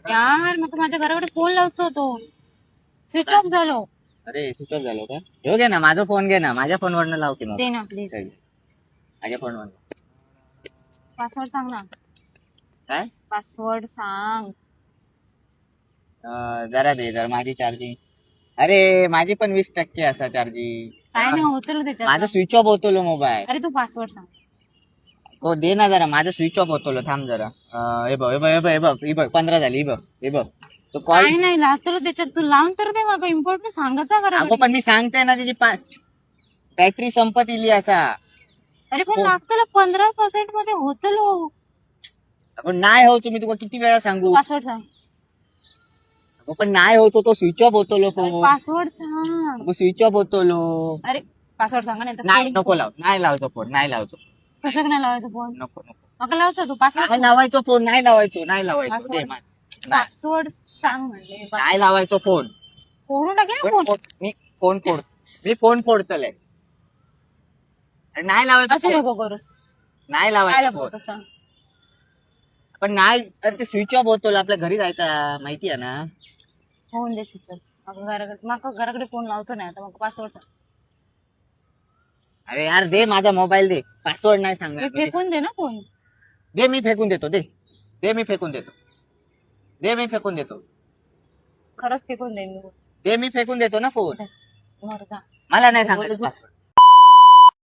यार मग माझ्या घराकडे फोन लावतो होतो, स्विच ऑफ झालो. अरे स्विच ऑफ झालो का? हो घे ना, माझा फोन घे ना, माझ्या फोनवरनं लाव की मग. दे ना प्लीज. माझ्या फोनवर पासवर्ड सांग ना. काय पासवर्ड सांग. जरा दे जरा, माझी चार्जिंग. अरे माझी पण 20% असा चार्जिंग. काय नाही होत रे त्याच्यात. माझा स्विच ऑफ होतो मोबाईल. अरे तू पासवर्ड सांग. हो दे ना जरा, माझा स्विच ऑफ होतो. थांब जरा. हे बघ हे बघ हे बघ हे बघ हे बघ 15 झाली. हे बघ तो कॉल. काय नाही लागतो त्याच्यात, तू लावून तर दे बाबा. इम्पॉर्टंट सांगायचा अगो घराकडे. पण मी सांगते ना, त्याची बॅटरी संपत इली असा. अरे पण लागतं 15% मध्ये होतलो. अगं नाही होतो, मी तुला किती वेळा सांगू. पासवर्ड सांग. अगं पण नाही होतो, तो स्विच ऑफ होतो फोन. पासवर्ड सांग. अगं स्विच ऑफ होतो. अरे पासवर्ड सांगा नाही नाही नको लाव, नाही लावायचो फोन, नाही लावायचो. कशाक नाही लावायचं फोन. नको नको मग लावतो तू पासवर्ड. नाही लावायचो फोन, नाही लावायचो, नाही लावायचो. दे पासवर्ड सांग म्हणले. नाही लावायचो फोन. फोडून टाके ना फोन. मी फोन फोडतले. नाही लावायचं असं फोन. नको करूस. नाही काय लावायचं लागतो फोन. तसं. पण नाही, अरे ते स्विच ऑफ होतो, आपल्या घरी जायचा माहिती आहे ना. Phone they switch off. मग घराकडे फोन लावतो नाही आता. मग पासवर्ड सांग. अरे यार दे, माझा मोबाईल दे, पासवर्ड नाही सांगणार. फेकून दे ना फोन. दे मी फेकून देतो. दे मी फेकून देतो. दे मी फेकून देतो. खरंच फेकून दे मी. दे मी फेकून देतो ना फोन. मर जा. मला नाही सांगायचं पासवर्ड.